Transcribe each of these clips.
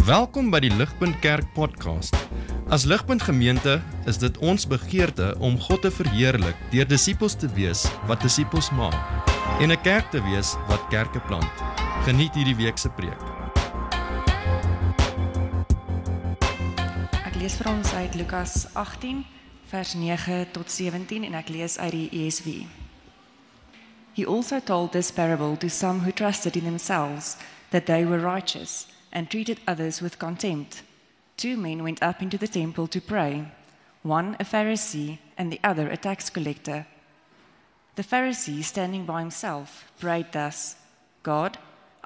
Welkom by die Ligpunt Kerk podcast. As Ligpunt gemeente is dit ons begeerte om God te verheerlik deur disippels te wees wat disippels maak en 'n kerk te wees wat kerke plant. Geniet hierdie week se preek. Ek lees vir ons uit Lukas 18 vers 9 tot 17 en ek lees uit die ESV. He also told this parable to some who trusted in themselves that they were righteous and treated others with contempt. 2 men went up into the temple to pray, one a Pharisee and the other a tax collector. The Pharisee, standing by himself, prayed thus, God,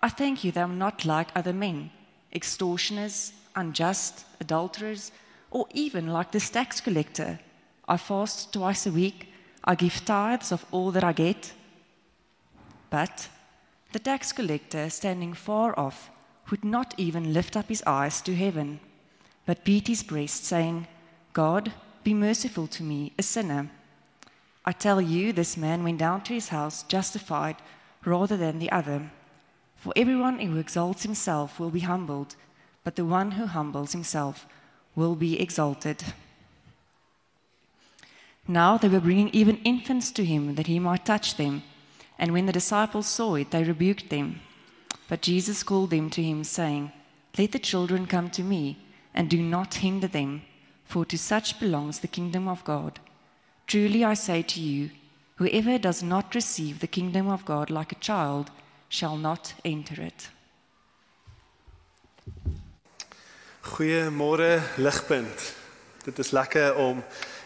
I thank you that I am not like other men, extortioners, unjust, adulterers, or even like this tax collector. I fast twice a week, I give tithes of all that I get. But the tax collector, standing far off, would not even lift up his eyes to heaven, but beat his breast, saying, God, be merciful to me, a sinner. I tell you, this man went down to his house justified rather than the other. For everyone who exalts himself will be humbled, but the one who humbles himself will be exalted. Now they were bringing even infants to him, that he might touch them. And when the disciples saw it, they rebuked them. But Jesus called them to him, saying, Let the children come to me, and do not hinder them, for to such belongs the kingdom of God. Truly I say to you, whoever does not receive the kingdom of God like a child shall not enter it. Goeiemôre Ligpunt. Dit is lekker om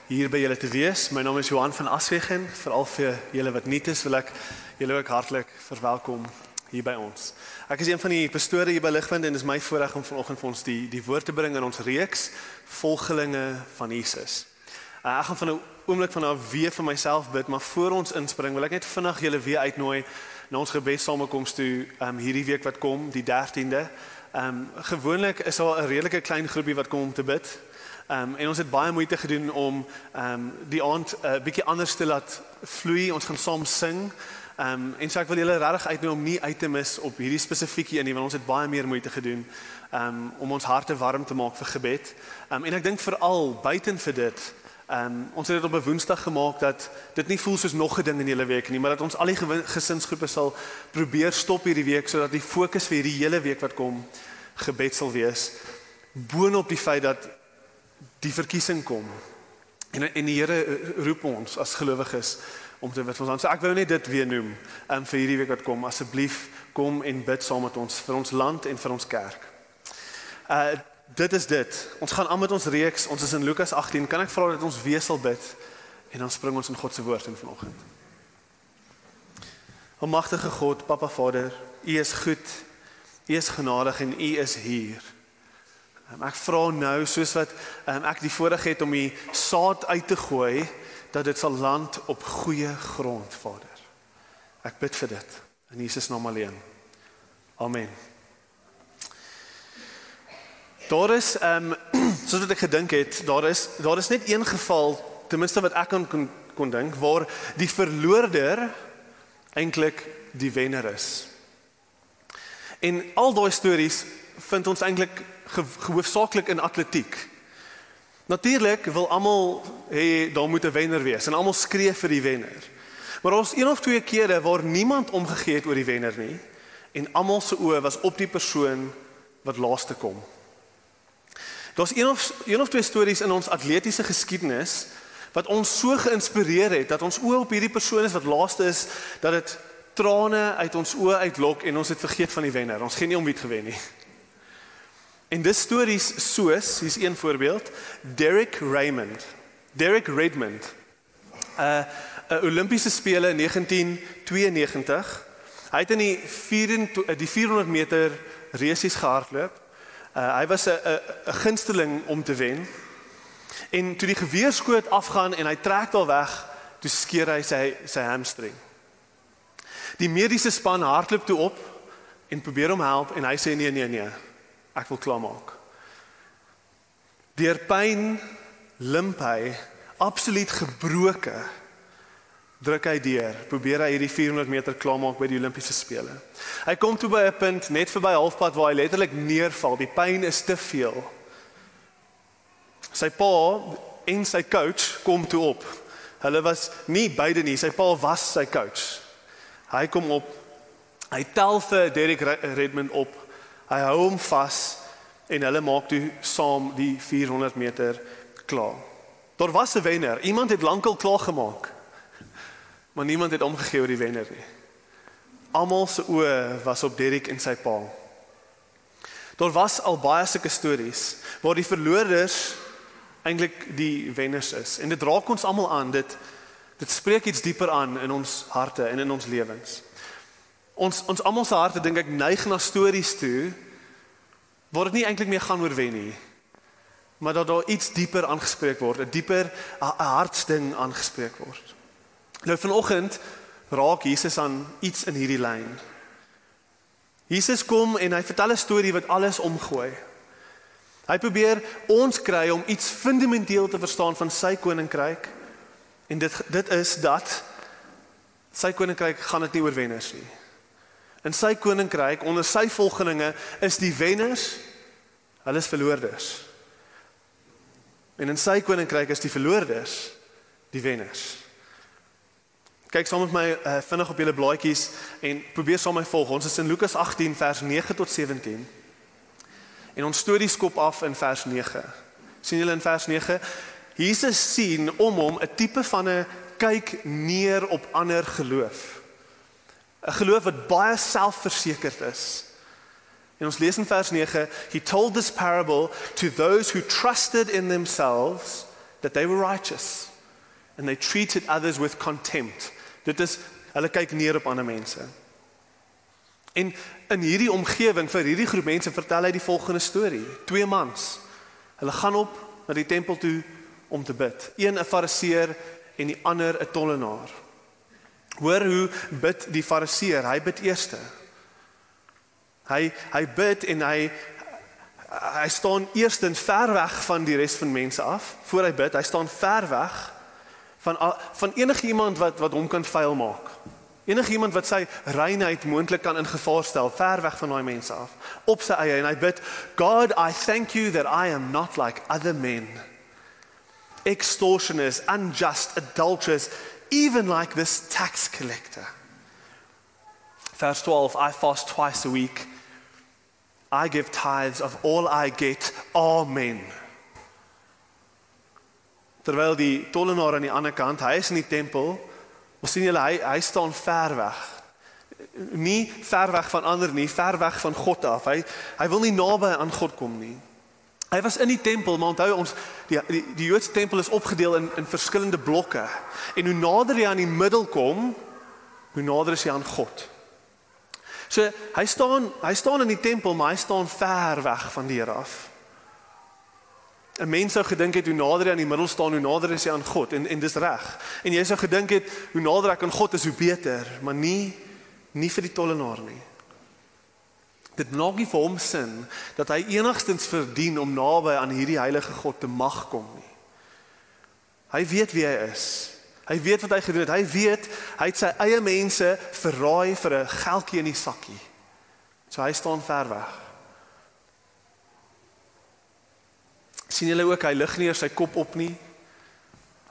hier by julle te wees. My naam is Johan van Aswegen. Veral vir julle wat nuut is, wil ek julle ook hartlik verwelkom hier by ons. Ek is een van die pastore hier by Ligpunt en dit is my voorreg om vanoggend vir ons die woord te bring in ons reeks volgelinge van Jesus. Ek gaan van 'n oomblik van nou weer vir myself bid, maar voor ons inspring wil ek net vinnig julle weer uitnooi na ons gebedssamekoms toe hierdie week wat kom, die 13de. Gewoonlik is daar 'n redelike klein groepie wat kom om te bid. En ons het baie moeite gedoen om die aand 'n bietjie anders te laat vloei. Ons gaan saam sing. En so ek wil julle regtig uitnooi om nie uit te mis op hierdie spesifieke een nie, want ons het baie meer moeite gedoen om ons harte warm te maak vir gebed. En ek dink veral buiten vir dit, ons het dit op 'n Woensdag gemaak dat dit nie voel soos nog 'n ding in julle week nie, maar dat ons al die gesinsgroepe sal probeer stop hierdie week sodat die fokus vir hierdie hele week wat kom gebed sal wees. Boonop die feit dat die verkiesing kom. En die Here roep ons as gelowiges om te bid vir ons. So ek wou net dit weer noem vir hierdie week wat kom. Asseblief kom en bid saam met ons vir ons land en vir ons kerk. Dit is dit. Ons gaan aan met ons reeks. Ons is in Lukas 18. Kan ek vra dat ons weer sal bid en dan spring ons in God se woord in vanoggend. Almagtige God, Papa Vader, U is goed. U is genadig en U is hier. Ek vra nou, soos wat ek die voorreg het om die saad uit te gooi, dat dit sal land op goeie grond, Vader. Ek bid vir dit, in Jesus naam alleen. Amen. Daar is, soos wat ek gedink het, daar is net een geval, ten minste wat ek kon dink, waar die verloorder eintlik die wenner is. En al daai stories vind ons eintlik hoofsaaklik in atletiek. Natuurlik wil almal hê daar moet 'n wenner wees en almal skree vir die wenner. Maar daar was 1 of 2 kere waar niemand omgegee het oor die wenner nie en almal se oë was op die persoon wat laaste kom. Daar's 1 of 2 stories in ons atletiese geskiedenis wat ons so geïnspireer het dat ons oë op hierdie persoon is wat laaste is, dat dit trane uit ons oë uitlok en ons het vergeet van die wenner. Ons geen nie om wie het gewen nie. En dis stories soos, hier's een voorbeeld, Derek Redmond, 'n Olimpiese spele in 1992. Hy het in die 400 meter resies gehardloop. Hy was 'n gunsteling om te wen. En toe die geweerskoot afgaan en hy trek daar weg, toe skeur hy sy hamstring. Die mediese span hardloop toe op en probeer hom help en hy sê nee. Ek wil klaarmaak. Deur pyn limp hy, absoluut gebroke, druk hy deur, probeer hy hierdie 400 meter klaarmaak by die Olimpiese spele. Hy kom toe by 'n punt net verby halfpad waar hy letterlik neerval. Die pyn is te veel. Sy pa en sy coach kom toe op. Hulle was nie beide nie, sy pa was sy coach. Hy kom op, hy tel vir Derek Redmond op, hy hou hom vas en hulle maak toe saam die 400 meter klaar. Daar was 'n wenner, iemand het lankal klaar gemaak, maar niemand het omgegee oor die wenner nie. Almal se oë was op Derek en sy pa. Daar was al baie sulke stories waar die verloorders eintlik die wenners is. En dit raak ons almal aan, dit spreek iets dieper aan in ons harte en in ons lewens. Ons almal se harte, dink ek, neig na stories toe waar dit nie eintlik meer gaan oor wen nie, maar dat daar iets dieper aangespreek word, 'n hartsding aangespreek word. Nou vanoggend raak Jesus aan iets in hierdie lyn. Jesus kom en hy vertel 'n storie wat alles omgooi. Hy probeer ons kry om iets fundamenteel te verstaan van sy koninkryk, en dit is dat sy koninkryk gaan dit nie oor wenners nie. In sy koninkryk, onder sy volgelinge, is die wenners, hulle is verloorders. En in sy koninkryk is die verloorders die wenners. Kyk saam met my vinnig op julle blaadjies en probeer saam met my volg. Ons is in Lukas 18 vers 9 tot 17. En ons storie skop af in vers 9. Sien julle in vers 9? Jesus sien om hom 'n tipe van 'n kyk neer op ander geloof. 'n Geloof wat baie selfversekerd is. En ons lees in vers 9, he told this parable to those who trusted in themselves that they were righteous and they treated others with contempt. Dit is, hulle kyk neer op ander mense. En in hierdie omgewing, vir hierdie groep mense, vertel hy die volgende storie. 2 mans, hulle gaan op na die tempel toe om te bid. Een 'n fariseer en die ander 'n tollenaar. Hoor hoe bid die fariseer, hy bid eerste. Hy bid en hy staan eerstens ver weg van die res van mense af, voor hy bid, hy staan ver weg van enige iemand wat hom kan vuil maak. Enige iemand wat sy reinheid moontlik kan in gevaar stel, ver weg van daai mense af, op sy eie, en hy bid, God, I thank you that I am not like other men, extortioners, unjust, adulterers, even like this tax collector. Verse 12, I fast twice a week, I give tithes of all I get, amen. Terwyl die tollenaar aan die ander kant, hy is in die tempel, ons sien julle, hy staan ver weg. Nie ver weg van ander nie, ver weg van God af. Hy wil nie naby aan God kom nie. Hy was in die tempel, maar onthou ons, die Joodse tempel is opgedeel in verskillende blokke. En hoe nader jy aan die middel kom, hoe nader is jy aan God. So, hy staan in die tempel, maar hy staan ver weg van die Here af. 'n Mens sou gedink het, hoe nader jy aan die middel staan, hoe nader is jy aan God, en dis reg. En jy sou gedink het, hoe nader ek aan God is, hoe beter, maar nie vir die tollenaar nie. Dit maak nie vir hom sin, dat hy enigstens verdien om naby aan hierdie heilige God te mag kom nie. Hy weet wie hy is. Hy weet wat hy gedoen het. Hy weet, hy het sy eie mense verraai vir 'n geldjie in die sakkie. So hy staan ver weg. Sien julle ook, hy lig nie sy kop op nie.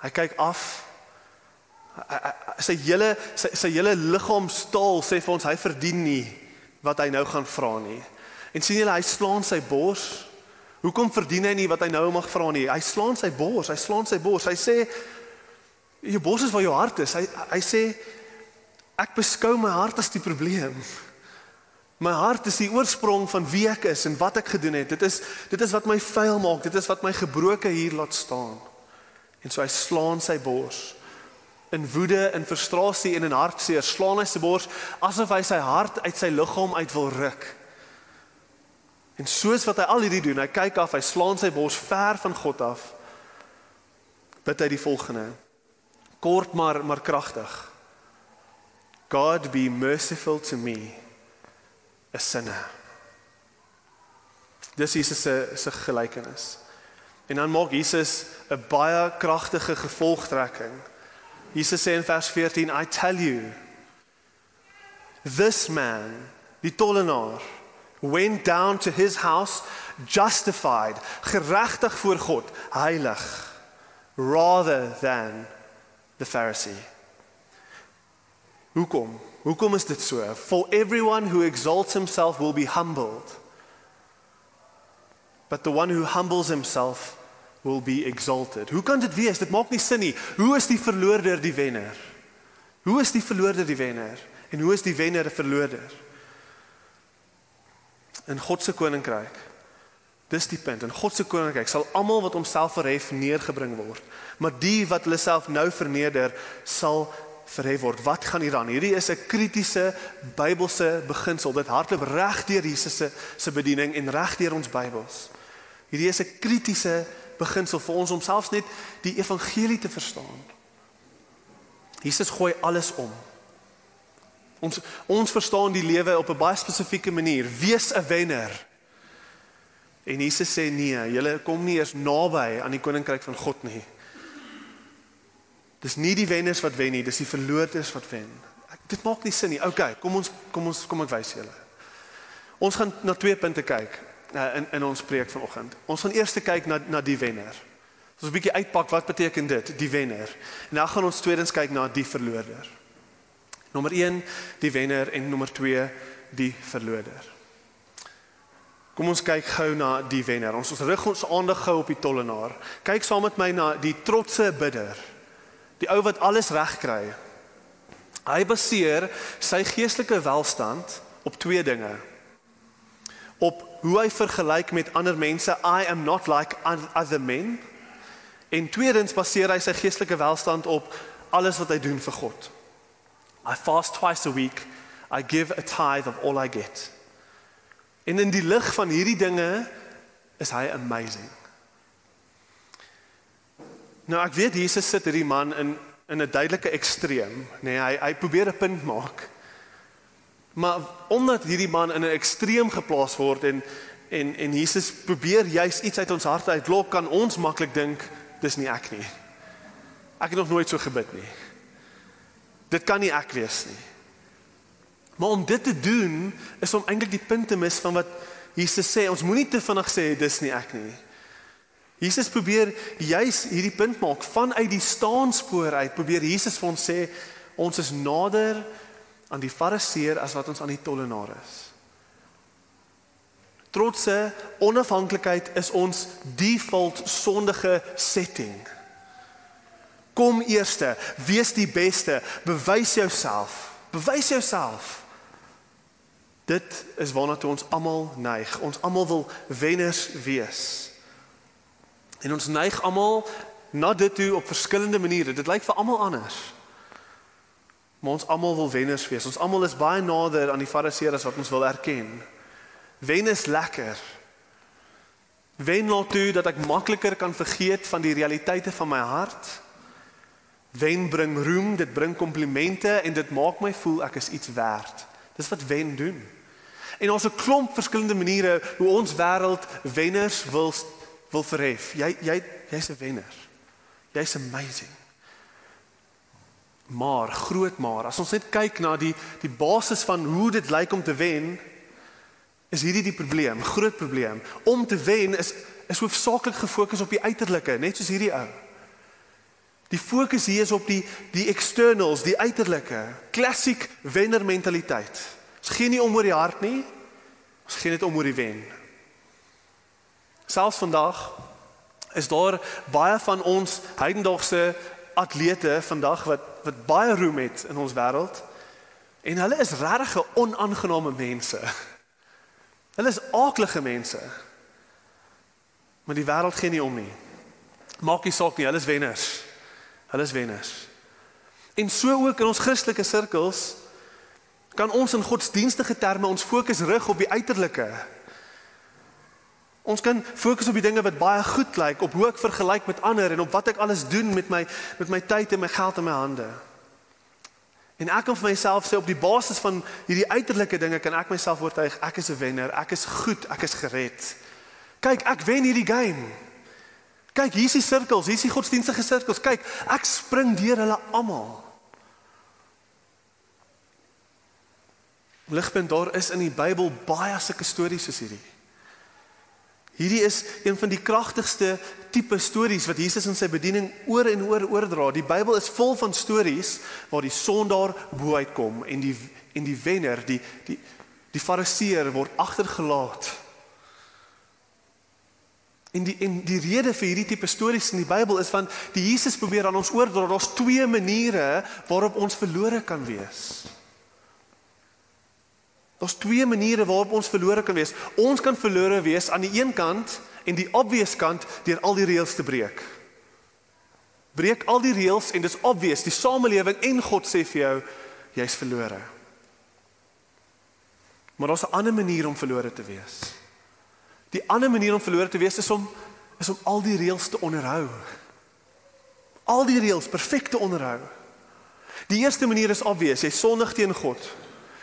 Hy kyk af. Sy hele liggaamstaal sê vir ons, hy verdien nie wat hy nou gaan vra nie. En sien julle, hy slaan sy bors. Hoekom verdien hy nie wat hy nou mag vra nie? Hy slaan sy bors. Hy sê, jou bors is waar jou hart is. Hy sê, ek beskou my hart as die probleem. My hart is die oorsprong van wie ek is en wat ek gedoen het. Dit is wat my vuil maak, dit is wat my gebroke hier laat staan. En so hy slaan sy bors. In woede, in frustrasie en in hartseer slaan hy sy bors asof hy sy hart uit sy liggaam uit wil ruk. En soos wat hy al hierdie doen, hy kyk af, hy slaan sy bors ver van God af, bid hy die volgende. Kort maar kragtig. God be merciful to me, a sinner. Dis Jesus se gelykenis. En dan maak Jesus 'n baie kragtige gevolgtrekking Jesus sê in vers 14, I tell you, this man, die tollenaar, went down to his house justified, geregtig voor God, heilig, rather than the Pharisee. Hoekom? Hoekom is dit so? For everyone who exalts himself will be humbled, but the one who humbles himself will be exalted. Hoe kan dit wees? Dit maak nie sin nie. Hoe is die verloorder die wenner? Hoe is die verloorder die wenner? En hoe is die wenner 'n verloorder? In God se koninkryk, dis die punt, in God se koninkryk sal almal wat homself verhef neergebring word, maar die wat hulle self nou verneder, sal verhef word. Wat gaan hier aan? Hierdie is 'n kritiese Bybelse beginsel. Dit hardloop reg deur Jesus se bediening en reg deur ons Bybels. Hierdie is 'n kritiese beginsel vir ons om selfs net die evangelie te verstaan. Jesus gooi alles om. Ons verstaan die lewe op 'n baie spesifieke manier. Wees 'n wenner. En Jesus sê nee, julle kom nie eers naby aan die koninkryk van God nie. Dis nie die wenners wat wen nie, dis die verloorders wat wen. Dit maak nie sin nie. Okay, kom ek wys julle. Ons gaan na 2 punte kyk in ons preek vanoggend. Ons gaan eers kyk na die wenner. Ons 'n bietjie uitpak wat beteken dit, die wenner. En dan gaan ons tweedens kyk na die verloorder. Nommer 1, die wenner en nommer 2, die verloorder. Kom ons kyk gou na die wenner. Ons rig ons aandag gou op die tollenaar. Kyk saam met my na die trotse bidder. Die ou wat alles reg kry. Hy baseer sy geestelike welstand op 2 dinge. Op hoe hy vergelyk met ander mense, I am not like other men. En tweedens baseer hy sy geestelike welstand op alles wat hy doen vir God. I fast twice a week, I give a tithe of all I get. En in die lig van hierdie dinge is hy amazing. Nou ek weet Jesus sit hierdie man in 'n duidelike ekstreem, nee, hy probeer 'n punt maak. Maar omdat hierdie man in 'n ekstreem geplaas word en Jesus probeer juis iets uit ons harte uitlok, kan ons maklik dink dis nie ek nie. Ek het nog nooit so gebid nie. Dit kan nie ek wees nie. Maar om dit te doen is om eintlik die punt te mis van wat Jesus sê. Ons moenie te vinnig sê dis nie ek nie. Jesus probeer juis hierdie punt maak vanuit die staanspoor uit. Probeer Jesus vir ons sê ons is nader aan die Fariseer as wat ons aan die tollenaar is. Trotse onafhanklikheid is ons default sondige setting. Kom eerste, wees die beste, bewys jouself. Bewys jouself. Dit is waarna toe ons almal neig. Ons almal wil wenners wees. En ons neig almal na dit toe op verskillende maniere. Dit lyk vir almal anders. Maar ons almal wil wenners wees. Ons almal is baie nader aan die Fariseer as wat ons wil erken. Wen is lekker. Wen laat toe dat ek makliker kan vergeet van die realiteite van my hart. Wen bring roem, dit bring komplimente en dit maak my voel ek is iets werd. Dis wat wen doen. En ons 'n klomp verskillende maniere hoe ons wêreld wenners wil verhef. Jy's 'n wenner. Jy's amazing. Maar, groot maar, as ons net kyk na die basis van hoe dit lyk om te wen, is hierdie die probleem, groot probleem. Om te wen is hoofsaaklik gefokus op die uiterlike, net soos hierdie ou. Die fokus hier is op die externals, die uiterlike, klassiek wenner mentaliteit. Ons gee nie om oor die hart nie, ons gee net om oor die wen. Selfs vandag is daar baie van ons heidendaagse atlete vandag wat baie roem het in ons wêreld en hulle is regtig onaangename mense. Hulle is aaklige mense. Maar die wêreld gee nie om nie. Maak nie saak nie, hulle is wenners. Hulle is wenners. En so ook in ons Christelike sirkels kan ons in godsdienstige terme ons fokus rig op die uiterlike. Ons kan fokus op die dinge wat baie goed lyk, op hoe ek vergelyk met ander en op wat ek alles doen met my tyd en my geld in my hande. En ek kan vir myself sê op die basis van hierdie uiterlike dinge kan ek myself oortuig, ek is 'n wenner, ek is goed, ek is gered. Kyk, ek wen hierdie game. Kyk, hier is die sirkels, hier is die godsdienstige sirkels. Kyk, ek spring deur hulle almal. Ligpunt, daar is in die Bybel baie sulke stories soos hierdie. Hierdie is een van die kragtigste tipe stories wat Jesus in sy bediening oor en oor oordra. Die Bybel is vol van stories waar die sondaar bo uitkom en die wenner, die fariseer word agtergelaat. En die rede vir hierdie tipe stories in die Bybel is want die Jesus probeer aan ons oordra, daar's twee maniere waarop ons verlore kan wees. Daar's twee maniere waarop ons verlore kan wees. Ons kan verlore wees aan die een kant en die obvious kant deur al die reëls te breek. Breek al die reëls en dis obvious, die samelewing en God sê vir jou, jy's verlore. Maar daar's 'n ander manier om verlore te wees. Die ander manier om verlore te wees is om al die reëls te onderhou. Al die reëls perfek te onderhou. Die eerste manier is obvious, jy sondig teen God.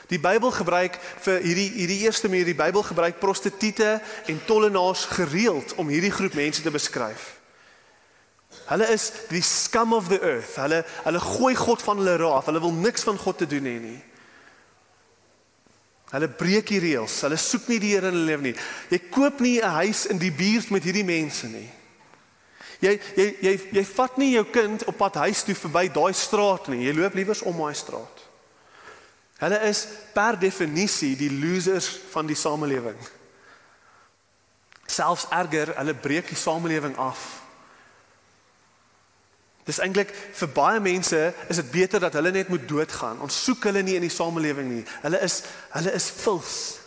Die Bybel gebruik vir hierdie eerste manier, die Bybel gebruik prostituie en tollenaars gereeld om hierdie groep mense te beskryf. Hulle is die scum of the earth. Hulle gooi God van hulle af. Hulle wil niks van God te doen hê nie. Hulle breek die reëls. Hulle soek nie die Here in hulle lewe nie. Jy koop nie 'n huis in die buurt met hierdie mense nie. Jy vat nie jou kind op pad huis toe verby daai straat nie. Jy loop liewers om daai straat. Hulle is per definisie die losers van die samelewing. Selfs erger, hulle breek die samelewing af. Dis eintlik vir baie mense is dit beter dat hulle net moet doodgaan. Ons soek hulle nie in die samelewing nie. Hulle is vils.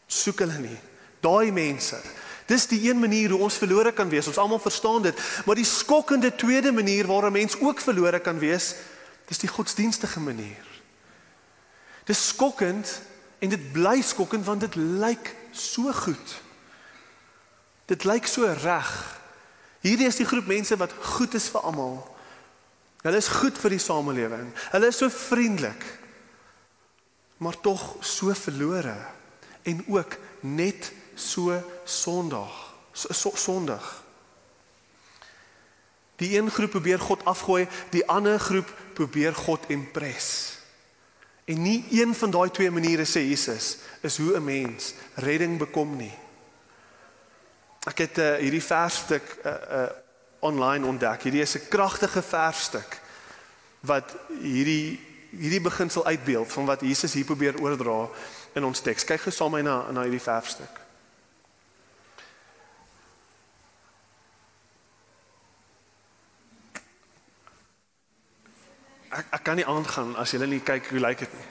Soek hulle nie. Daai mense. Dis die een manier hoe ons verlore kan wees. Ons almal verstaan dit, maar die skokkende tweede manier waar 'n mens ook verlore kan wees, dis die godsdienstige manier. Dis skokkend en dit bly skokkend want dit lyk so goed. Dit lyk so reg. Hierdie is die groep mense wat goed is vir almal. Hulle is goed vir die samelewing. Hulle is so vriendelik, maar tog so verlore en ook net so sondig. Die een groep probeer God afgooi, die ander groep probeer God impress. En nie een van daai twee maniere, sê Jesus, is hoe 'n mens redding bekom nie. Ek het hierdie versstuk online ontdek. Hierdie is 'n kragtige versstuk wat hierdie beginsel uitbeeld van wat Jesus hier probeer oordra in ons teks. Kyk gou saam met my na hierdie versstuk. Ek kan nie aangaan as julle nie kyk hoe lyk dit nie.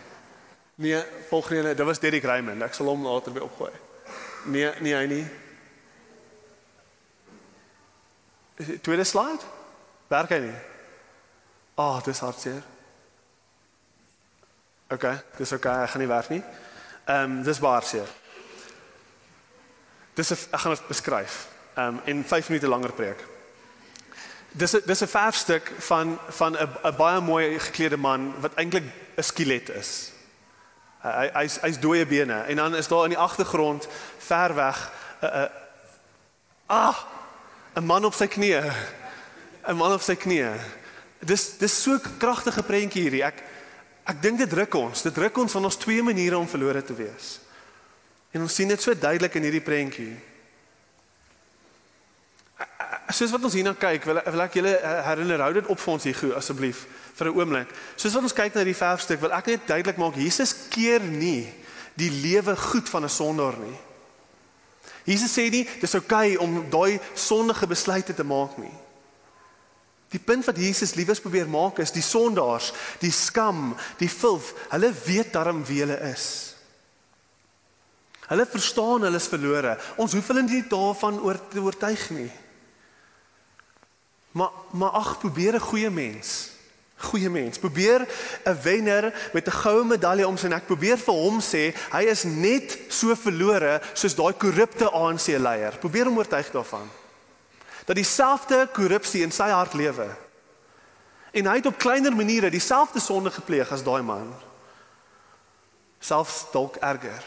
Nee, volgende, dit was Derek Raymond. Ek sal hom later weer opgooi. Nee, hy nie. Tweede slide? Werk hy nie? Dis hartseer. Okay, dis okay, ek gaan nie werk nie. Dis baie hartseer. Ek gaan dit beskryf. In 5 minute langer preek. Dis 'n verfstuk van 'n baie mooi geklede man wat eintlik 'n skelet is. Hy's dooie bene en dan is daar in die agtergrond ver weg 'n man op sy knieë. 'n man op sy knieë. Dis so 'n kragtige prentjie hierdie. Ek dink dit druk ons van ons twee maniere om verlore te wees. En ons sien dit so duidelik in hierdie prentjie. Soos wat ons hierna kyk, wil ek julle herinner, hou dit op vir ons hier goed, asseblief, vir 'n oomblik. Soos wat ons kyk na die versstuk, wil ek net duidelik maak, Jesus keer nie die lewe goed van 'n sondaar nie. Jesus sê nie, dis okay om daai sondige besluite te maak nie. Die punt wat Jesus liewers probeer maak is, die sondaars, die skam, die filth, hulle weet darm wie hulle is. Hulle verstaan hulle is verlore. Ons hoef hulle nie daarvan te oortuig nie. Maar ag, probeer 'n goeie mens. Probeer 'n wenner met 'n goue medalje om sy nek. Probeer vir hom sê, hy is net so verlore soos daai korrupte ANC leier. Probeer hom oortuig daarvan. Dat dieselfde korrupsie in sy hart lewe. En hy het op kleiner maniere dieselfde sonde gepleeg as daai man. Selfs dalk erger.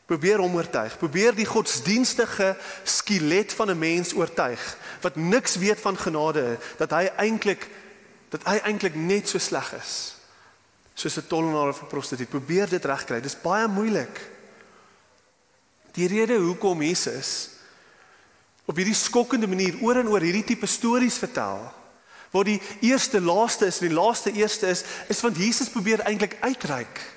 Probeer hom oortuig. Probeer die godsdienstige skelet van 'n mens oortuig wat niks weet van genade, dat hy eintlik net so sleg is soos 'n tollenaar of 'n prostituut. Probeer dit regkry. Dis baie moeilik. Die rede hoekom Jesus op hierdie skokkende manier oor en oor hierdie tipe stories vertel, waar die eerste laaste is en die laaste eerste is want Jesus probeer eintlik uitreik.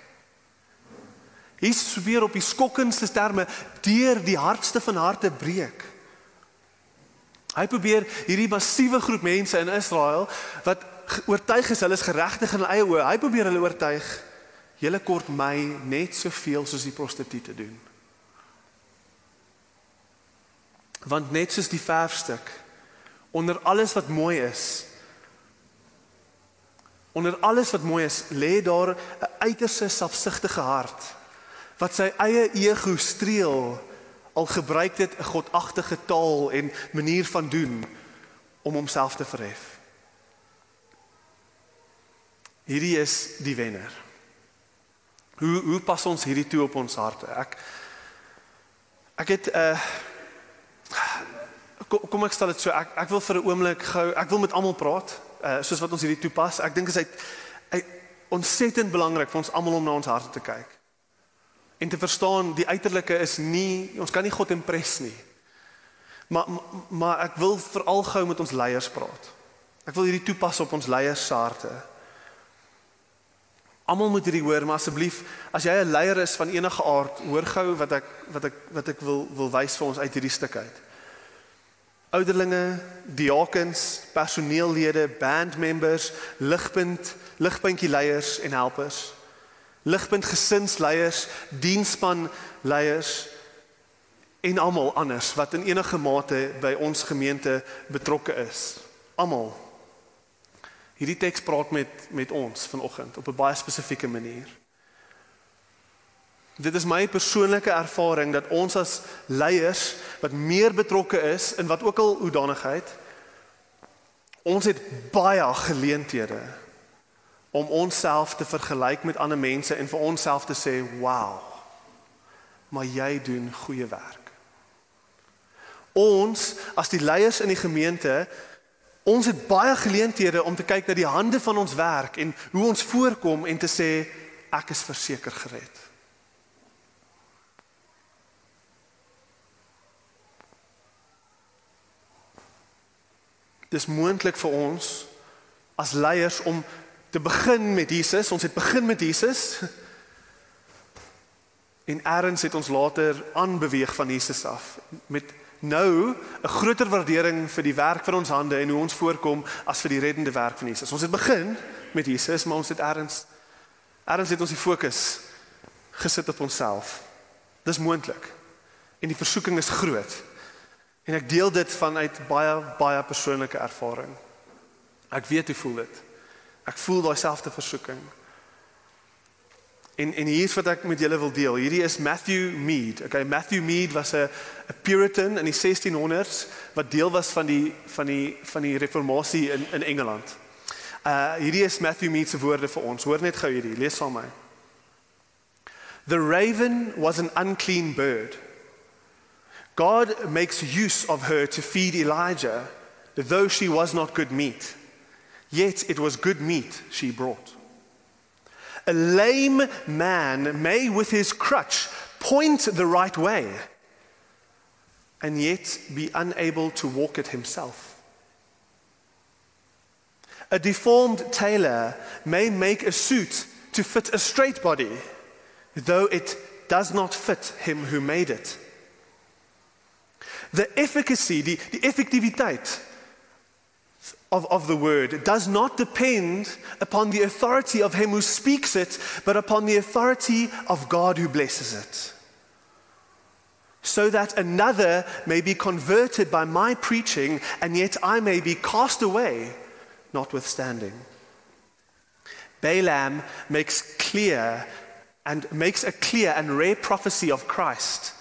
Jesus probeer op die skokkendste terme deur die hardste van harte breek. Hy probeer hierdie massiewe groep mense in Israel wat oortuig is hulle is geregtig in hulle eie oë. Hy probeer hulle oortuig, julle kort my net soveel soos die prostituie doen. Want net soos die verfstuk, onder alles wat mooi is, lê daar 'n uiterse selfsugtige hart, wat sy eie ego streel, al gebruik dit 'n godagtige taal en manier van doen, om homself te verhef. Hierdie is die wenner. Hoe pas ons hierdie toe op ons harte? Ek het kom ek stel dit so, ek wil vir 'n oomblik gou, ek wil met almal praat, soos wat ons hierdie toepas. Ek dink dit is ontsettend belangrik vir ons almal om na ons harte te kyk. En te verstaan, die uiterlike is nie, ons kan nie God impress nie. Maar ek wil veral gou met ons leiers praat. Ek wil hierdie toepas op ons leiers se harte. Almal moet hierdie hoor, maar asseblief, as jy 'n leier is van enige aard, hoor gou wat ek wil wys vir ons uit hierdie stuk uit. Ouderlinge, diakens, personeellede, bandmembers, ligpuntjie leiers en helpers, ligpunt gesinsleiers, diensspanleiers en almal anders wat in enige mate by ons gemeente betrokke is. Almal. Hierdie teks praat met ons vanoggend op 'n baie spesifieke manier. Dit is my persoonlike ervaring dat ons as leiers wat meer betrokke is in wat ook al hoedanigheid, ons het baie geleenthede om onsself te vergelyk met ander mense en vir onsself te sê, wow, maar jy doen goeie werk. Ons, as die leiers in die gemeente, ons het baie geleenthede om te kyk na die hande van ons werk en hoe ons voorkom en te sê, ek is verseker gered. Dis moontlik vir ons as leiers om te begin met Jesus. Ons het begin met Jesus en ergens het ons later aanbeweeg van Jesus af met nou 'n groter waardering vir die werk van ons hande en hoe ons voorkom as vir die reddende werk van Jesus. Ons het begin met Jesus, maar ons het ergens het ons die fokus gesit op onsself. Dis moontlik. En die versoeking is groot. En ek deel dit vanuit baie persoonlike ervaring. Ek weet hoe voel dit. Ek voel daai selfde versoeking. En hier's wat ek met julle wil deel. Hierdie is Matthew Mead. Okay, Matthew Mead was 'n Puritan in die 1600s wat deel was van die reformatie in Engeland. Hierdie is Matthew Mead se woorde vir ons. Hoor net gou hierdie. Lees saam met my. The raven was an unclean bird. God makes use of her to feed Elijah, though she was not good meat. Yet it was good meat she brought. A lame man may with his crutch point the right way, and yet be unable to walk it himself. A deformed tailor may make a suit to fit a straight body, though it does not fit him who made it. The efficacy, die effektiwiteit of the word does not depend upon the authority of him who speaks it, but upon the authority of God who blesses it. So that another may be converted by my preaching, and yet I may be cast away, notwithstanding. Balaam makes a clear and rare prophecy of Christ,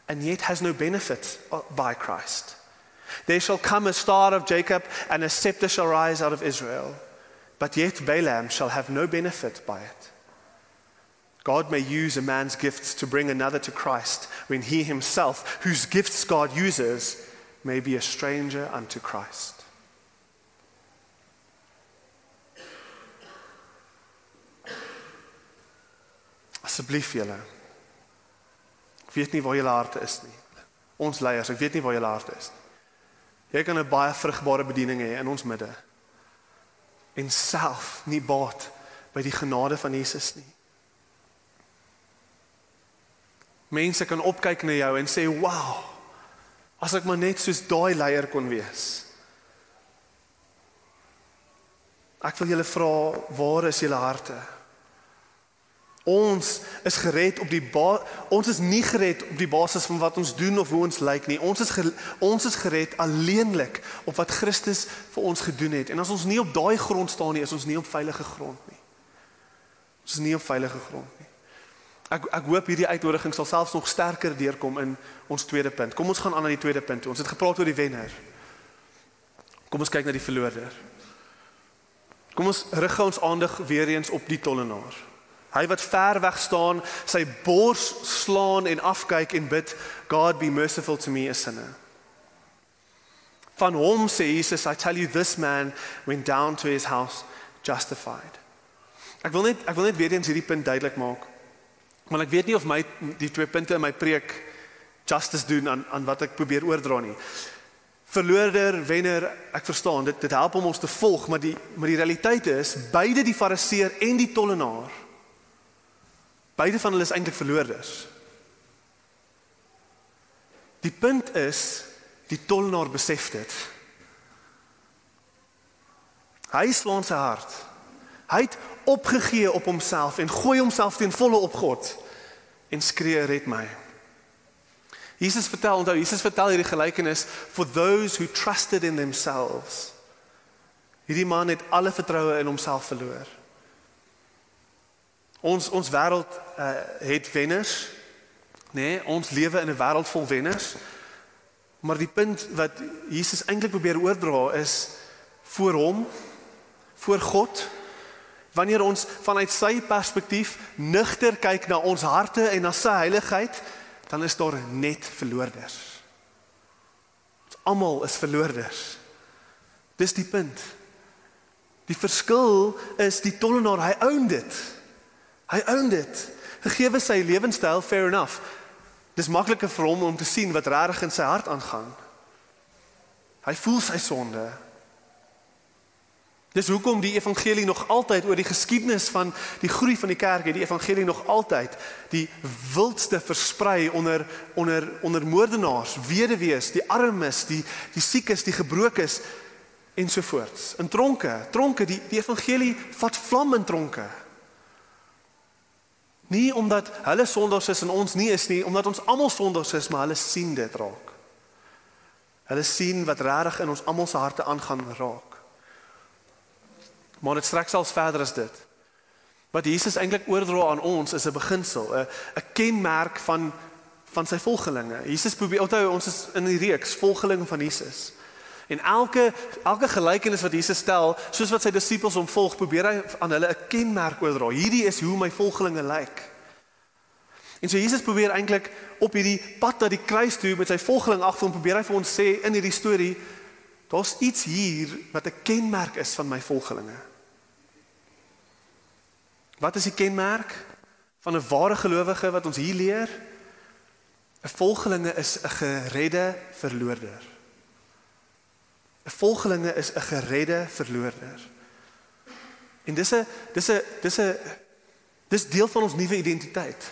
and yet has no benefit by Christ. There shall come a star of Jacob, and a scepter shall rise out of Israel. But yet Balaam shall have no benefit by it. God may use a man's gifts to bring another to Christ when he himself, whose gifts God uses, may be a stranger unto Christ. Asseblief julle, ek weet nie waar julle harte is nie. Ons leiers, ek weet nie waar julle harte is nie. Jy kan 'n baie vrugbare bediening hê in ons midde en self nie baat by die genade van Jesus nie. Mense kan opkyk na jou en sê, wow, as ek maar net soos daai leier kon wees. Ek wil julle vra, waar is julle harte? Ons is gered op die ons is nie gered op die basis van wat ons doen of hoe ons lyk nie. Ons is gered alleenlik op wat Christus vir ons gedoen het. En as ons nie op daai grond staan nie, is ons nie op veilige grond nie. Ons is nie op veilige grond nie. Ek hoop hierdie uitnodiging sal selfs nog sterker deurkom in ons tweede punt. Kom ons gaan aan na die tweede punt toe. Ons het gepraat oor die wenner. Kom ons kyk na die verloorder. Kom ons rig ons aandag weer eens op die tollenaar. Hy wat ver weg staan, sy bors slaan en afkyk en bid, God be merciful to me, a sinner. Van hom sê Jesus, I tell you, this man went down to his house justified. Ek wil net weer eens hierdie punt duidelik maak. Want ek weet nie of die twee punte in my preek justice doen aan wat ek probeer oordra nie. Verloorder, wenner, ek verstaan, dit help om ons te volg, maar die realiteit is, beide die fariseer en die tollenaar, beide van hulle is eintlik verloorders. Die punt is, die tollenaar besef dit. Hy slaan sy hart. Hy het opgegee op homself en gooi homself ten volle op God en skree, red my. Jesus vertel hierdie gelykenis for those who trusted in themselves. Hierdie man het alle vertroue in homself verloor. Ons wêreld het wenners, nee, ons lewe in 'n wêreld vol wenners. Maar die punt wat Jesus eintlik probeer oordra is voor hom, voor God. Wanneer ons vanuit sy perspektief nugter kyk na ons harte en na sy heiligheid, dan is daar net verloorders. Ons almal is verloorders. Dis die punt. Die verskil is die tollenaar, hy own dit. Hy own dit. Gegee sy lewenstyl, fair enough. Dis makliker vir hom om te sien wat regtig in sy hart aangaan. Hy voel sy sonde. Dis hoekom die evangelie nog altyd oor die geskiedenis van die groei van die kerk het die evangelie nog altyd die wildste versprei onder moordenaars, weduwees, die armes, die siekes, die gebrokes ensovoorts. In tronke, die evangelie vat vlam in tronke. Nie omdat hulle sondaars is en ons nie is nie, omdat ons almal sondaars is, maar hulle sien dit raak. Hulle sien wat regtig in ons almal se harte aangaan raak. Maar dit strek selfs verder as dit. Wat Jesus eintlik oordra aan ons is 'n beginsel, 'n kenmerk van sy volgelinge. Jesus probeer onthou, ons is in die reeks volgelinge van Jesus. En elke gelykenis wat Jesus stel, soos wat sy disippels hom volg, probeer hy aan hulle 'n kenmerk oordra. Hierdie is hoe my volgelinge lyk. En so Jesus probeer eintlik op hierdie pad na die kruis toe met sy volgeling agter hom, probeer hy vir ons sê in hierdie storie, daar's iets hier wat 'n kenmerk is van my volgelinge. Wat is die kenmerk van 'n ware gelowige wat ons hier leer? 'n volgelinge is 'n geredde verloorder. 'n volgelinge is 'n geredde verloorder. En dis deel van ons nuwe identiteit.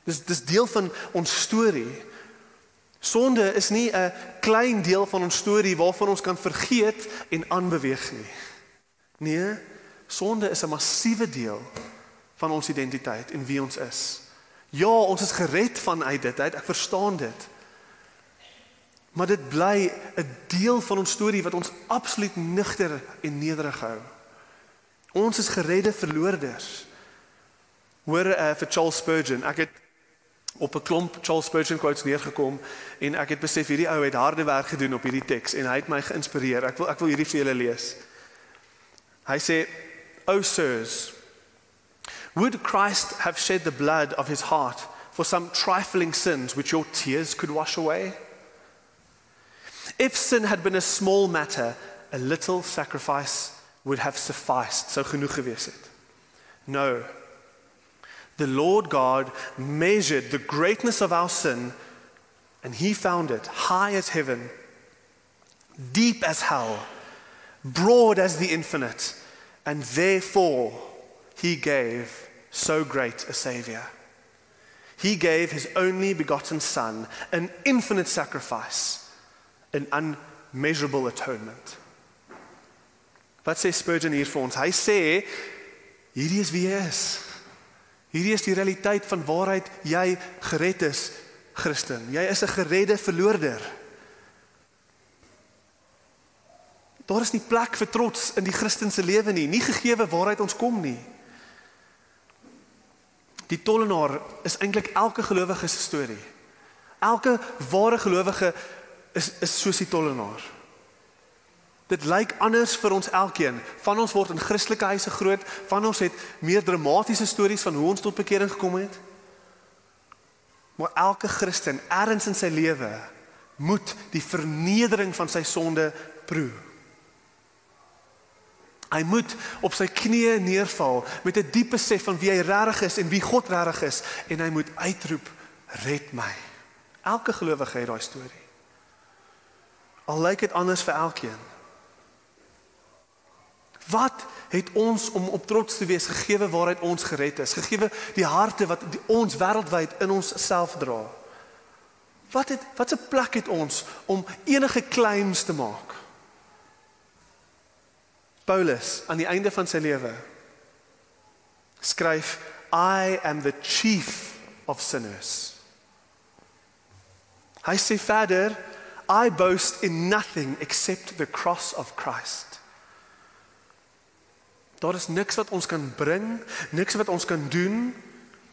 Dis deel van ons storie. Sonde is nie 'n klein deel van ons storie waarvan ons kan vergeet en aanbeweeg nie. Nee, sonde is 'n massiewe deel van ons identiteit en wie ons is. Ja, ons is gered vanuit dit, ek verstaan dit. Maar dit bly 'n deel van ons storie wat ons absoluut nugter en nederig hou. Ons is geredde verloorders. Hoor vir Charles Spurgeon, ek het op 'n klomp Charles Spurgeon quotes neergekom en ek het besef hierdie ou het harde werk gedoen op hierdie teks en hy het my geïnspireer. Ek wil hierdie vir julle lees. Hy sê, "O sirs, Would Christ have shed the blood of his heart for some trifling sins which your tears could wash away? If sin had been a small matter, a little sacrifice would have sufficed, sou genoeg gewees het. No. The Lord God measured the greatness of our sin, and he found it high as heaven, deep as hell, broad as the infinite, and therefore he gave so great a Savior. He gave his only begotten Son, an infinite sacrifice, an unmeasurable atonement. Wat sê Spurgeon hier vir ons? Hy sê, hierdie is wie hy is. Hierdie is die realiteit van waaruit jy gered is, Christen. Jy is 'n geredde verloorder. Daar is nie plek vir trots in die Christense lewe nie gegeewe waaruit ons kom nie. Die tollenaar is eintlik elke gelowige se storie. Elke ware gelowige is soos die tollenaar. Dit lyk anders vir ons elkeen. Van ons word in Christelike huise groot, van ons het meer dramatiese stories van hoe ons tot bekering gekom het. Maar elke Christen, ergens in sy lewe, moet die vernedering van sy sonde proe. Hy moet op sy knieë neerval met 'n diep besef van wie hy regtig is en wie God regtig is, en hy moet uitroep, red my. Elke gelowige het daai storie. Al lyk dit anders vir elkeen. Wat het ons om op trots te wees gegeewe waaruit ons gered is? Gegeewe die harte wat ons wêreldwyd in ons self dra. Wat 'n plek het ons om enige claims te maak? Paulus aan die einde van sy lewe skryf, I am the chief of sinners. Hy sê verder, I boast in nothing except the cross of Christ. Daar is niks wat ons kan bring, niks wat ons kan doen,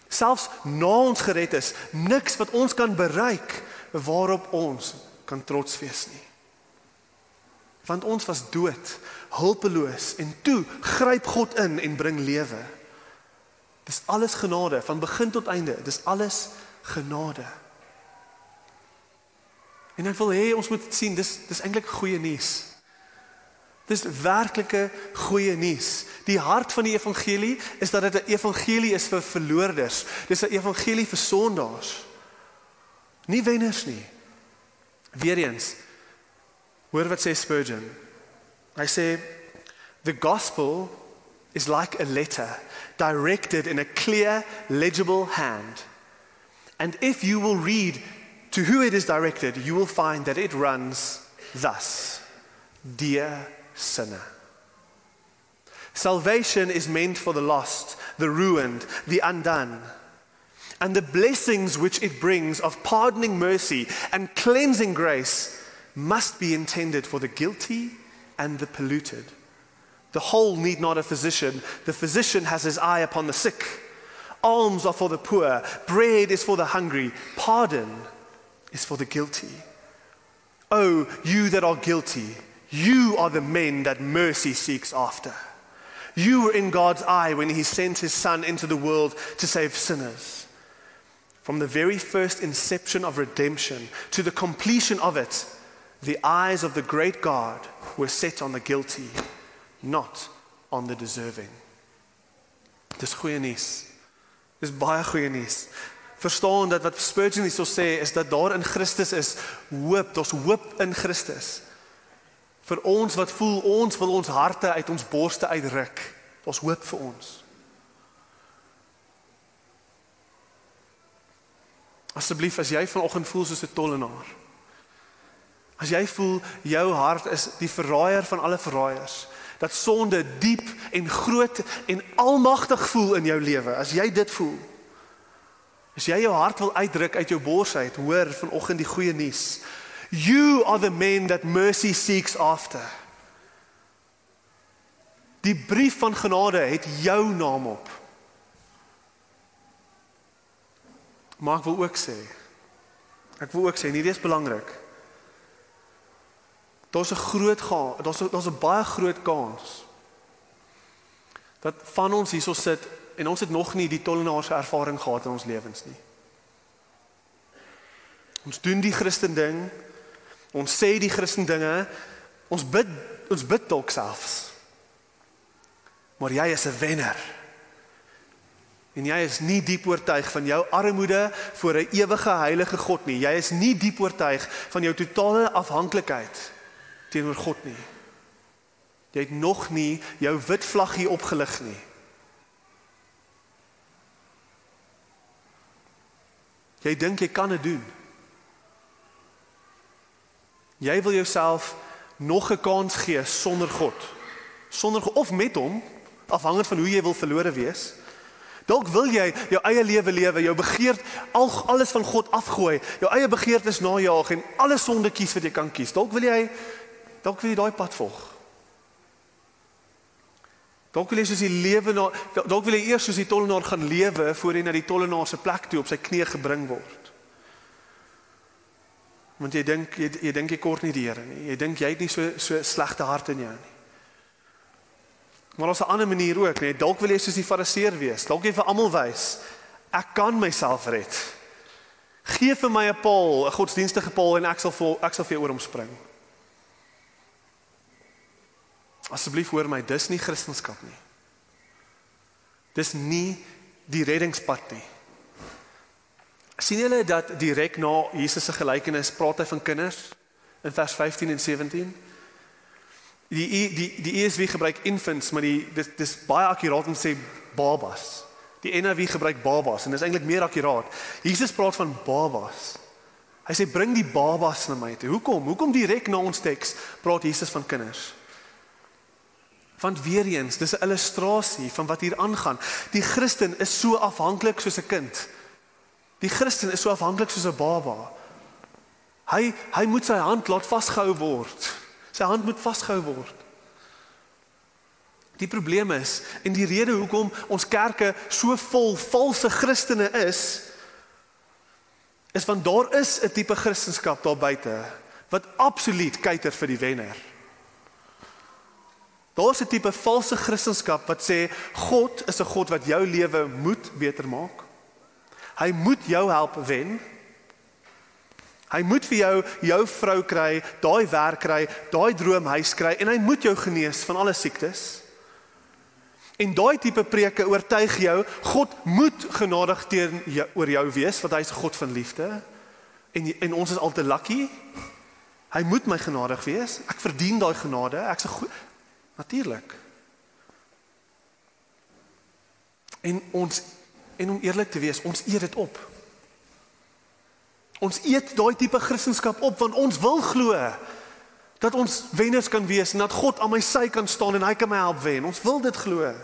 selfs na ons gered is, niks wat ons kan bereik, waarop ons kan trots wees nie. Want ons was dood, hulpeloos, en toe gryp God in en bring lewe. Dis alles genade, van begin tot einde, dis alles genade. En ek wil hê ons moet sien, dis eintlik goeie nuus. Dis werklike goeie nuus. Die hart van die evangelie is dat dit 'n evangelie is vir verloorders. Dis 'n evangelie vir sondaars. Nie wenners nie. Weereens, hoor wat sê Spurgeon. Hy sê, the gospel is like a letter directed in a clear, legible hand. And if you will read to who it is directed, you will find that it runs thus. Dear sinner. Salvation is meant for the lost, the ruined, the undone. And the blessings which it brings of pardoning mercy and cleansing grace must be intended for the guilty and the polluted. The whole need not a physician. The physician has his eye upon the sick. Alms are for the poor. Bread is for the hungry. Pardon is for the guilty. Oh, you that are guilty, you are the men that mercy seeks after. You were in God's eye when he sent his Son into the world to save sinners. From the very first inception of redemption to the completion of it, the eyes of the great God were set on the guilty, not on the deserving. Dis goeie nuus. Dis baie goeie nuus. Verstaan dat wat Spurgeon hier so sê, is dat daar in Christus is hoop. Daar's hoop in Christus. Vir ons wat voel, ons wil ons harte uit ons borste uitruk. Daar's hoop vir ons. Asseblief, as jy vanoggend voel soos 'n tollenaar, as jy voel, jou hart is die verraaier van alle verraaiers, dat sonde diep en groot en almagtig voel in jou lewe, as jy dit voel, as jy jou hart wil uitdruk uit jou bors uit, hoor vanoggend die goeie nuus. You are the men that mercy seeks after. Die brief van genade het jou naam op. Maar ek wil ook sê, en hierdie is belangrik, daar's 'n baie groot kans, dat van ons hierso sit, en ons het nog nie die tollenaarse ervaring gehad in ons lewens nie. Ons doen die Christen ding, ons sê die Christen dinge, ons bid dalk selfs. Maar jy is 'n wenner. En jy is nie diep oortuig van jou armoede voor 'n ewige heilige God nie. Jy is nie diep oortuig van jou totale afhanklikheid teenoor God nie. Jy het nog nie jou wit vlaggie opgelig nie. Jy dink jy kan dit doen. Jy wil jouself nog 'n kans gee sonder God. Sonder God of met hom, afhangend van hoe jy wil verlore wees. Dalk wil jy jou eie lewe lewe, jou begeerd alles van God afgooi, jou eie begeertes najaag en alle sonde kies wat jy kan kies. Dalk wil jy daai pad volg. Dalk wil jy eers soos die tollenaar gaan lewe voor jy na die tollenaar se plek toe op sy knie gebring word. Want jy dink jy kort nie die Here nie. Jy dink jy het nie so slegte hart in jou nie. Maar ons 'n ander manier ook, nee, dalk wil jy soos die Fariseer wees. Dalk jy vir almal wys, ek kan myself red. Gee vir my 'n paal, 'n godsdienstige paal en ek sal vir jou oor hom spring. Asseblief hoor my, dis nie Christendom nie. Dis nie die reddingspad nie. Sien julle dat direk na Jesus se gelykenis praat hy van kinders in vers 15 en 17? Die ESV gebruik infants, maar dis baie akkuraat om te sê babas. Die NIV gebruik babas en dis eintlik meer akkuraat. Jesus praat van babas. Hy sê bring die babas na my toe. Hoekom direk na ons teks praat Jesus van kinders? Want weer eens, dis 'n illustrasie van wat hier aangaan. Die Christen is so afhanklik soos 'n kind. Die Christen is so afhanklik soos 'n baba. Hy moet sy hand laat vasgehou word. Sy hand moet vasgehou word. Die probleem is, en die rede hoekom ons kerke so vol valse Christene is want daar is 'n tipe Christendom daar buite wat absoluut kyker vir die wenner. Daar is 'n tipe valse Christendom wat sê God is 'n God wat jou lewe moet beter maak. Hy moet jou help wen. Hy moet vir jou vrou kry, daai werk kry, daai droomhuis kry en hy moet jou genees van alle siektes. En daai tipe preke oortuig jou, God moet genadig oor jou wees, want hy is 'n God van liefde. En ons is al te lucky. Hy moet my genadig wees. Ek verdien daai genade. Ek's 'n goeie. Natuurlik. En om eerlik te wees, ons eet dit op. Ons eet daai tipe Christendom op, want ons wil glo dat ons wenners kan wees en dat God aan my sy kan staan en hy kan my help wen. Ons wil dit glo.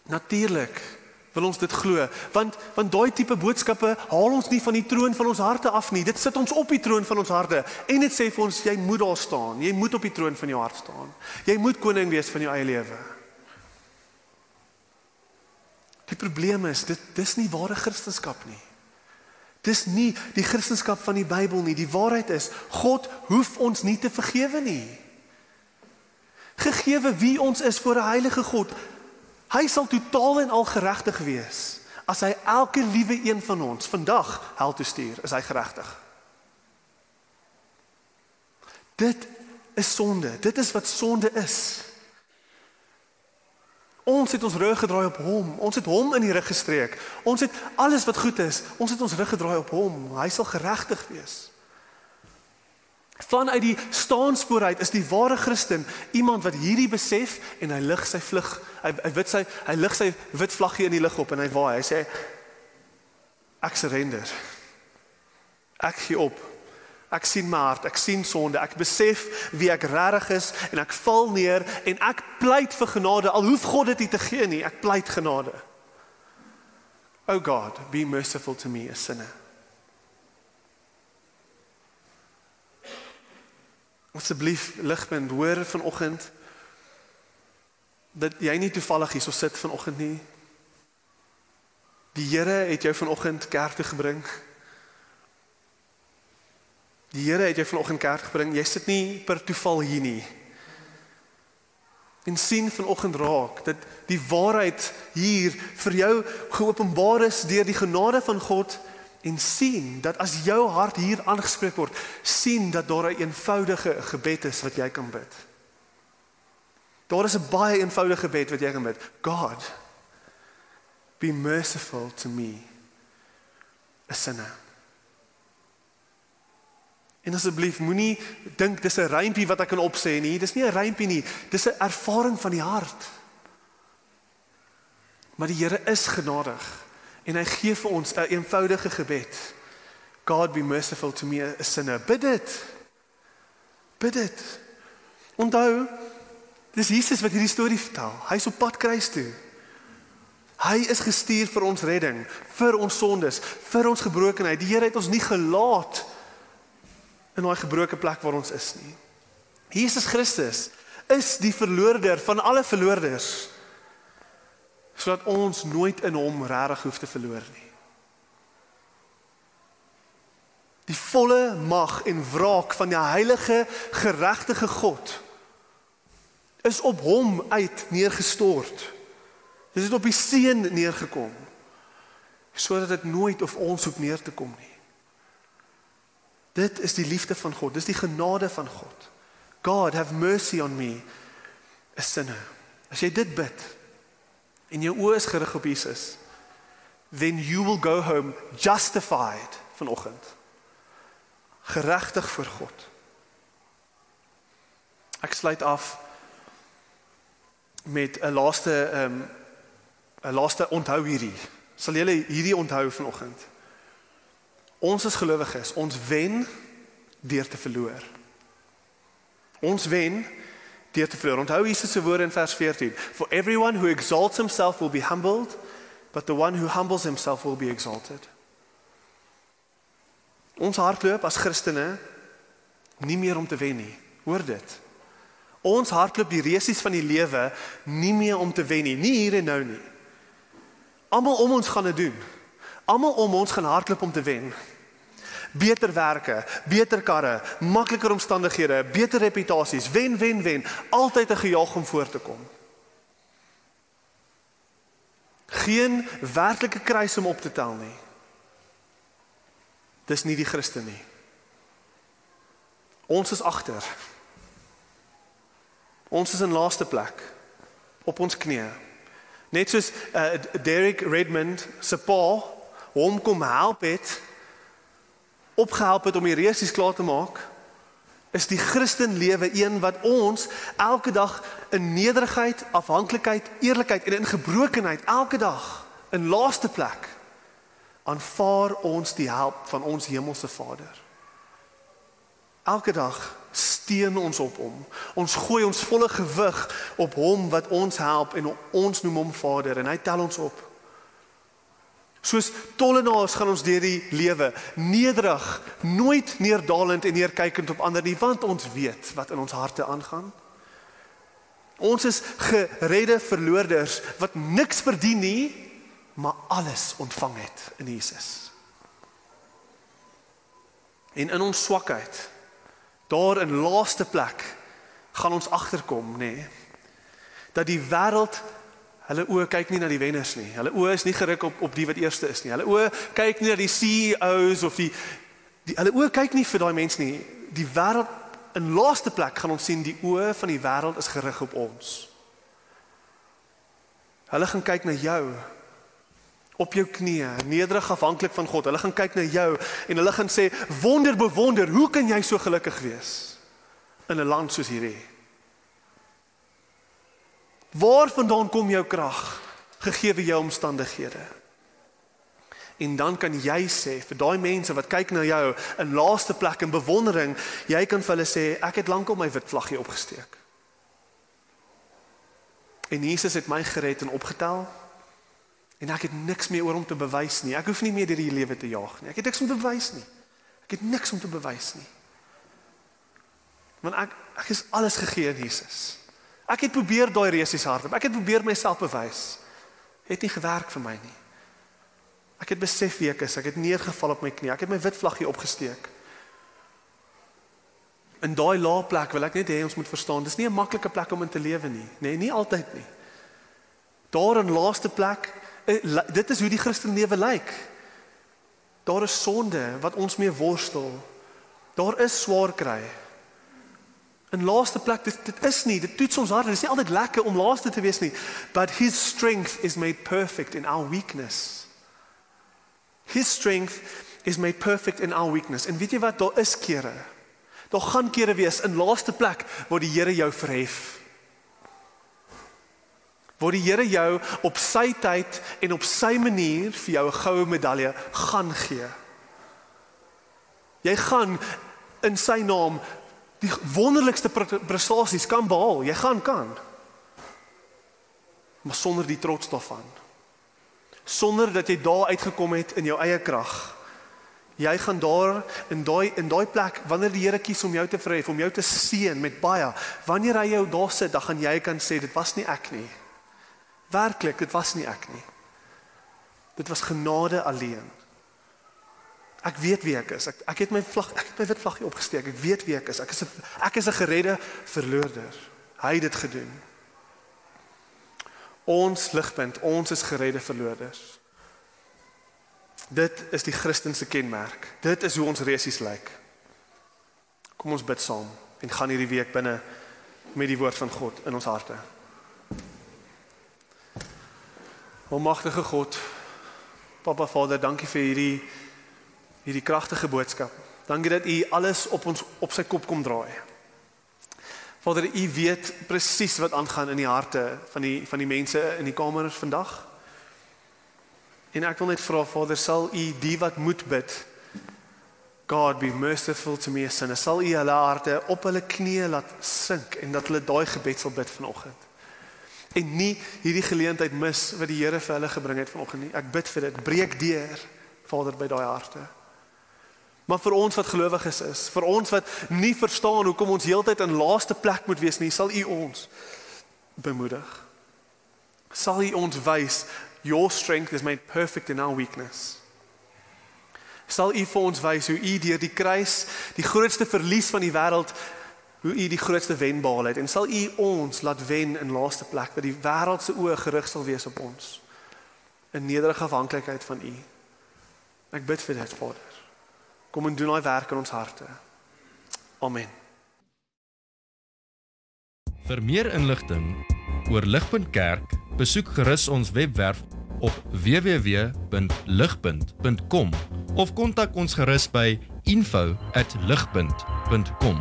Natuurlik wil ons dit glo, want daai tipe boodskappe haal ons nie van die troon van ons harte af nie. Dit sit ons op die troon van ons harte en dit sê vir ons, jy moet daar staan. Jy moet op die troon van jou hart staan. Jy moet koning wees van jou eie lewe. Die probleem is, dis nie ware Christendom nie. Dis nie die Christendom van die Bybel nie. Die waarheid is, God hoef ons nie te vergewe nie. Gegewe wie ons is voor 'n heilige God, hy sal totaal en al geregtig wees. As hy elke liewe een van ons vandag hel toe stuur, is hy geregtig. Dit is sonde. Dit is wat sonde is. Ons het ons rug gedraai op hom. Ons het hom in die rug gestreek. Ons het alles wat goed is. Ons het ons rug gedraai op hom. Hy sal geregtig wees. Vanuit die staanspoor uit is die ware Christen iemand wat hierdie besef en hy lig sy vlug. Hy lig sy wit vlaggie in die lug op en hy waai. Hy sê ek surrender. Ek gee op. Ek sien my hart, ek sien sonde, ek besef wie ek regtig is en ek val neer en ek pleit vir genade, al hoef God dit nie te gee nie, ek pleit genade. Oh God, be merciful to me, a sinner. Asseblief, Ligpunt, hoor vanoggend dat jy nie toevallig hier so sit vanoggend nie. Die Here het jou vanoggend kerk toe gebring. Die Here het jou vanoggend kerk gebring. Jy sit nie per toeval hier nie. En sien vanoggend raak dat die waarheid hier vir jou geopenbaar is deur die genade van God, en sien dat as jou hart hier aangespreek word, sien dat daar 'n eenvoudige gebed is wat jy kan bid. Daar is 'n baie eenvoudige gebed wat jy kan bid. God, be merciful to me, a sinner. En asseblief, moenie dink dis 'n rympie wat ek kan opsê nie. Dis nie 'n rympie nie. Dis 'n ervaring van die hart. Maar die Here is genadig en hy gee vir ons 'n eenvoudige gebed. God, be merciful to me, a sinner. Bid dit. Bid dit. Onthou, dis Jesus wat hierdie storie vertel. Hy is op pad kruis toe. Hy is gestuur vir ons redding, vir ons sondes, vir ons gebrokenheid. Die Here het ons nie gelaat in daai gebroke plek waar ons is nie. Jesus Christus is die verloorder van alle verloorders, sodat ons nooit in hom regtig hoef te verloor nie. Die volle mag en wraak van die heilige, geregtige God is op hom uit neergestort. Dit het op die seun neergekom, sodat dit nooit op ons hoef neer te kom nie. Dit is die liefde van God, dit is die genade van God. God, have mercy on me, a sinner. As jy dit bid, en jou oë is gerig op Jesus, then you will go home justified vanoggend. Geregtig voor God. Ek sluit af met 'n laaste onthou hierdie. Sal julle hierdie onthou vanoggend? Ons as gelowiges, ons wen deur te verloor. Ons wen deur te verloor. Onthou Jesus se woorde in vers 14. For everyone who exalts himself will be humbled, but the one who humbles himself will be exalted. Ons hardloop as Christene nie meer om te wen nie. Hoor dit. Ons hardloop die resies van die lewe nie meer om te wen nie, nie hier en nou nie. Almal om ons gaan dit doen. Almal om ons gaan hardloop om te wen. Beter werke, beter karre, makliker omstandighede, beter reputasies, wen, wen, wen, altyd 'n gejaag om voor te kom. Geen werklike kruis om op te tel nie. Dis nie die Christen nie. Ons is agter. Ons is in laaste plek, op ons knieë. Net soos Derek Redmond se pa hom kom help het, opgehelp het om die resies klaar te maak, is die Christenlewe een wat ons elke dag in nederigheid, afhanklikheid, eerlikheid en in gebrokenheid elke dag in laaste plek aanvaar ons die help van ons hemelse Vader. Elke dag steun ons op hom. Ons gooi ons volle gewig op hom wat ons help en ons noem hom Vader en hy tel ons op. Soos tollenaars gaan ons deur die lewe, nederig, nooit neerdalend en neerkykend op ander nie, want ons weet wat in ons harte aangaan. Ons is geredde verloorders wat niks verdien nie, maar alles ontvang het in Jesus. En in ons swakheid, daar in laaste plek, gaan ons agterkom, nee, dat die wêreld, hulle oë kyk nie na die wenners nie. Hulle oë is nie gerig op die wat eerste is nie. Hulle oë kyk nie na die CEO's of hulle oë kyk nie vir daai mense nie. Die wêreld, in laaste plek gaan ons sien die oë van die wêreld is gerig op ons. Hulle gaan kyk na jou, op jou knieë, nederig afhanklik van God. Hulle gaan kyk na jou en hulle gaan sê, wonder bewonder, hoe kan jy so gelukkig wees in 'n land soos hierdie? Waarvandaan kom jou krag, gegee jou omstandighede? En dan kan jy sê, vir daai mense wat kyk na jou, in laaste plek in bewondering, jy kan vir hulle sê, ek het lankal my wit vlaggie opgesteek. En Jesus het my gered en opgetel, en ek het niks meer oor om te bewys nie. Ek hoef nie meer deur die lewe te jaag nie. Ek het niks om te bewys nie. Ek het niks om te bewys nie. Want ek is alles gegee in Jesus. Ek het probeer daai resies hardloop. Ek het probeer myself bewys. Het nie gewerk vir my nie. Ek het besef wie ek is. Ek het neergeval op my knie. Ek het my wit vlaggie opgesteek. In daai lae plek wil ek net hê ons moet verstaan, dis nie 'n maklike plek om in te lewe nie. Nee, nie altyd nie. Daar in laaste plek, dit is hoe die Christenlewe lyk. Daar is sonde wat ons mee worstel. Daar is swaar kry. In laaste plek, dit toets ons hart. Dit is nie altyd lekker om laaste te wees nie. But his strength is made perfect in our weakness. His strength is made perfect in our weakness. En weet jy wat, daar is kere. Daar gaan kere wees in laaste plek waar die Here jou verhef. Waar die Here jou op sy tyd en op sy manier vir jou 'n goue medalje gaan gee. Jy gaan in sy naam die wonderlikste prestasies kan behaal. Jy kan. Maar sonder die trots daarvan. Sonder dat jy daar uitgekom het in jou eie krag. Jy gaan daar in daai plek, wanneer die Here kies om jou te verhef, om jou te seën met baie, wanneer hy jou daar sit, dan gaan jy kan sê, dit was nie ek nie. Werklik, dit was nie ek nie. Dit was genade alleen. Ek weet wie ek is. Ek het my wit vlaggie opgesteek. Ek weet wie ek is. Ek is 'n geredde verloorder. Hy het dit gedoen. Ons ligpunt, ons is geredde verloorders. Dit is die Christense kenmerk. Dit is hoe ons resies lyk. Kom ons bid saam en gaan hierdie week binne met die woord van God in ons harte. Almagtige God, Papa Vader, dankie vir hierdie kragtige boodskap. Dankie dat U alles op sy kop kom draai. Vader, U weet presies wat aangaan in die harte van die mense in die kamer vandag. En ek wil net vra, Vader, sal U die wat moet bid, God be merciful to me a sinner, sal U hulle harte op hulle knieë laat sink en dat hulle daai gebed sal bid vanoggend. En nie hierdie geleentheid mis wat die Here vir hulle gebring het vanoggend nie. Ek bid vir dit, breek deur, Vader, by daai harte. Maar vir ons wat gelowiges is, vir ons wat nie verstaan hoekom ons heeltyd in laaste plek moet wees nie, sal U ons bemoedig. Sal U ons wys, your strength is made perfect in our weakness. Sal U vir ons wys hoe U deur die kruis, die grootste verlies van die wêreld, hoe U die grootste wen behaal het. En sal U ons laat wen in laaste plek, dat die wêreld se oë gerig sal wees op ons. In nederige afhanklikheid van U. Ek bid vir dit, Vader. Kom en doen daai werk in ons harte. Amen. Vir meer inligting oor Ligpunt Kerk, besoek gerus ons webwerf op www.ligpunt.com of kontak ons gerus by info@ligpunt.com.